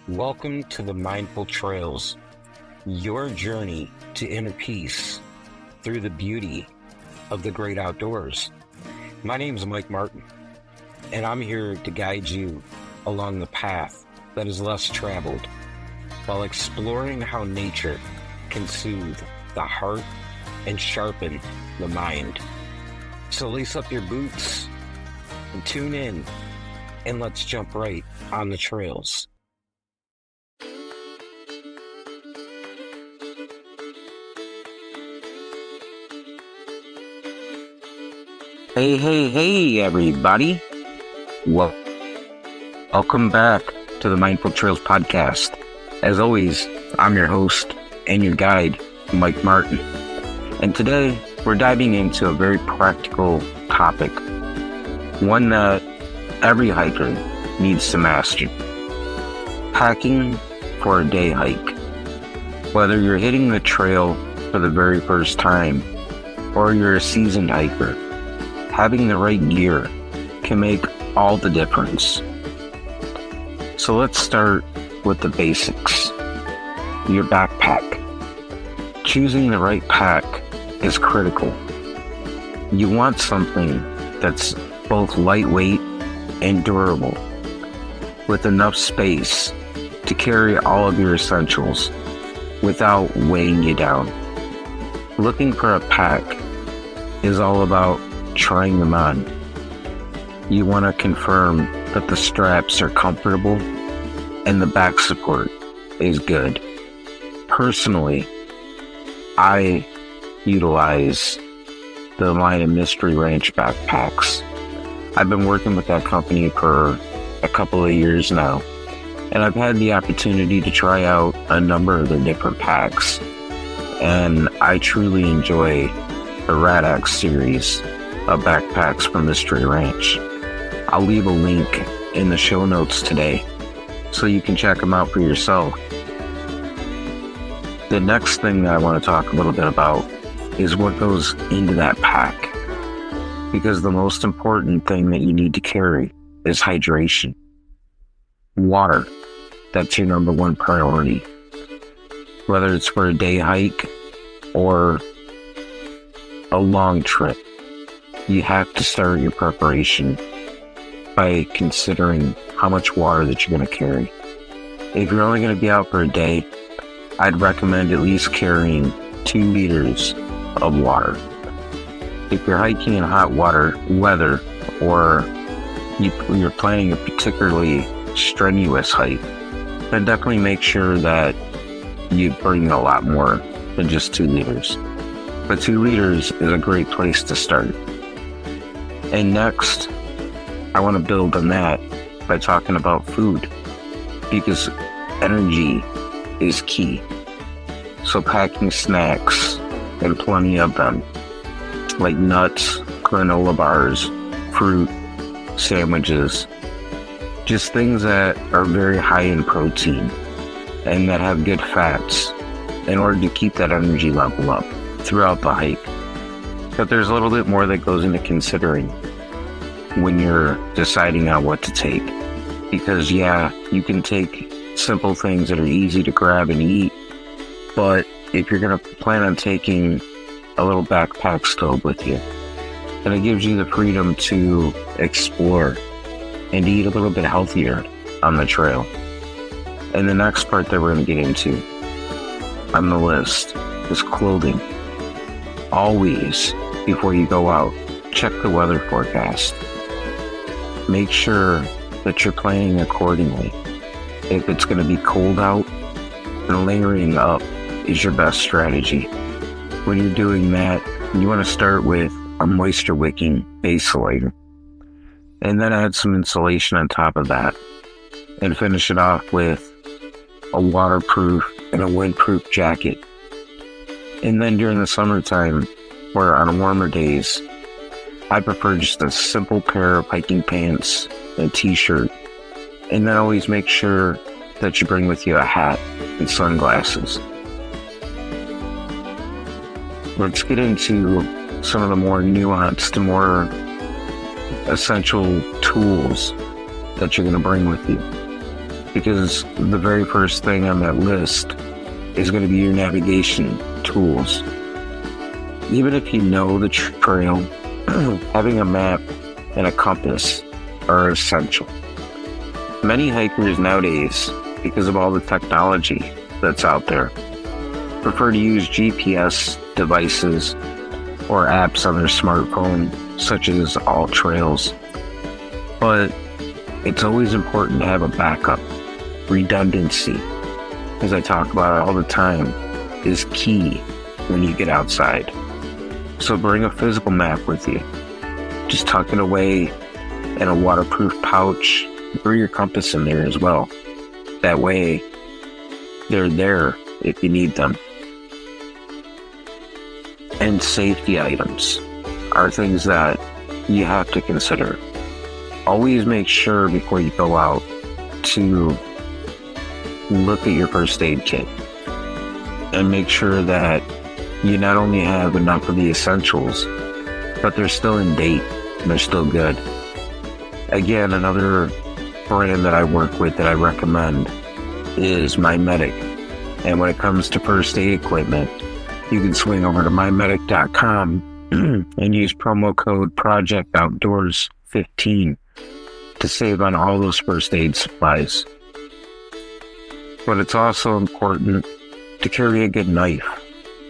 Welcome to the Mindful Trails, your journey to inner peace through the beauty of the great outdoors. My name is Mike Martin, and I'm here to guide you along the path that is less traveled while exploring how nature can soothe the heart and sharpen the mind. So lace up your boots and tune in, and let's jump right on the trails. Hey, everybody. Welcome back to the Mindful Trails podcast. As always, I'm your host and your guide, Mike Martin. And today, we're diving into a very practical topic, one that every hiker needs to master. Packing for a day hike. Whether you're hitting the trail for the very first time or you're a seasoned hiker, having the right gear can make all the difference. So let's start with the basics. Your backpack. Choosing the right pack is critical. You want something that's both lightweight and durable, with enough space to carry all of your essentials without weighing you down. Looking for a pack is all about trying them on. You want to confirm that the straps are comfortable and the back support is good. Personally, I utilize the line of Mystery Ranch backpacks. I've been working with that company for a couple of years now, and I've had the opportunity to try out a number of their different packs, and I truly enjoy the Rad Axe series of backpacks from Mystery Ranch. I'll leave a link in the show notes today so you can check them out for yourself. The next thing that I want to talk a little bit about is what goes into that pack, because the most important thing that you need to carry is hydration. Water. That's your number one priority. Whether it's for a day hike or a long trip, you have to start your preparation by considering how much water that you're going to carry. If you're only going to be out for a day, I'd recommend at least carrying 2 liters of water. If you're hiking in hot weather, or you're planning a particularly strenuous hike, then definitely make sure that you bring a lot more than just 2 liters. But 2 liters is a great place to start. And next, I want to build on that by talking about food, because energy is key. So packing snacks, and plenty of them, like nuts, granola bars, fruit, sandwiches, just things that are very high in protein and that have good fats in order to keep that energy level up throughout the hike. But there's a little bit more that goes into considering when you're deciding on what to take. Because you can take simple things that are easy to grab and eat, but if you're going to plan on taking a little backpack stove with you, then it gives you the freedom to explore and eat a little bit healthier on the trail. And the next part that we're going to get into on the list is clothing. Always, before you go out, check the weather forecast. Make sure that you're planning accordingly. If it's going to be cold out, then layering up is your best strategy. When you're doing that, you want to start with a moisture wicking base layer, and then add some insulation on top of that, and finish it off with a waterproof and a windproof jacket. And then during the summertime, or on warmer days, I prefer just a simple pair of hiking pants and a t-shirt. And then always make sure that you bring with you a hat and sunglasses. Let's get into some of the more nuanced and more essential tools that you're going to bring with you. because the very first thing on that list is going to be your navigation tools. Even if you know the trail, having a map and a compass are essential. Many hikers nowadays, because of all the technology that's out there, prefer to use GPS devices or apps on their smartphone, such as All Trails. But it's always important to have a backup. Redundancy, as I talk about all the time, is key when you get outside. So bring a physical map with you. Just tuck it away in a waterproof pouch. Throw your compass in there as well. That way, they're there if you need them. And safety items are things that you have to consider. Always make sure before you go out to look at your first aid kit and make sure that you not only have enough of the essentials, but they're still in date and they're still good. Again, another brand that I work with that I recommend is MyMedic. And when it comes to first aid equipment, you can swing over to mymedic.com and use promo code PROJECTOutdoors15 to save on all those first aid supplies. But it's also important to carry a good knife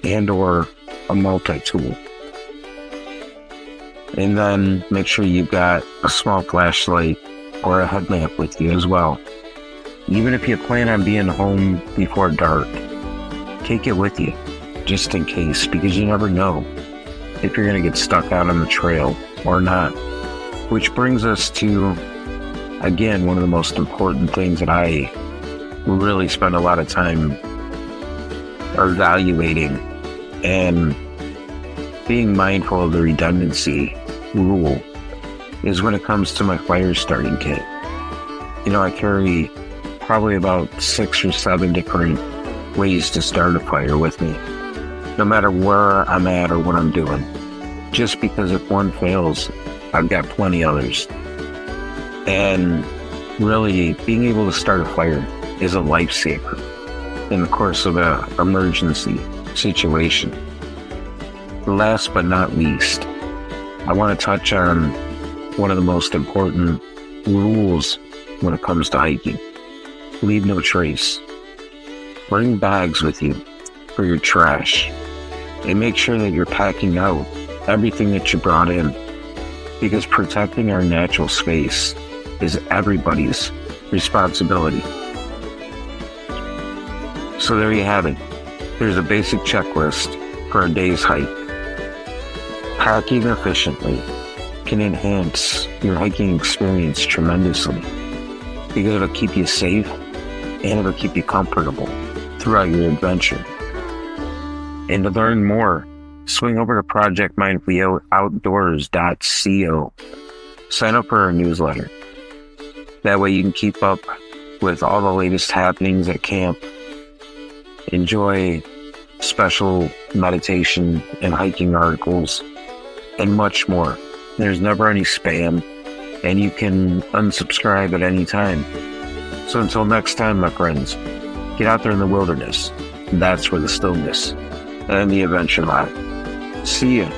and or a multi-tool. And then make sure you've got a small flashlight or a headlamp with you as well. Even if you plan on being home before dark, take it with you just in case, because you never know if you're going to get stuck out on the trail or not. Which brings us to, again, one of the most important things that I really spend a lot of time evaluating and being mindful of the redundancy rule is when it comes to my fire starting kit. You know, I carry probably about 6 or 7 different ways to start a fire with me, no matter where I'm at or what I'm doing. Just because if one fails, I've got plenty others. And really, being able to start a fire is a lifesaver in the course of an emergency situation. Last but not least, I want to touch on one of the most important rules when it comes to hiking. Leave no trace. Bring bags with you for your trash and make sure that you're packing out everything that you brought in, because protecting our natural space is everybody's responsibility. So there you have it. There's a basic checklist for a day's hike. Packing efficiently can enhance your hiking experience tremendously, because it'll keep you safe and it'll keep you comfortable throughout your adventure. And to learn more, swing over to projectmindfulloutdoors.co. Sign up for our newsletter. That way you can keep up with all the latest happenings at camp. Enjoy special meditation and hiking articles and much more. There's never any spam, and you can unsubscribe at any time. So until next time, my friends, get out there in the wilderness. That's where the stillness and the adventure lie. See ya.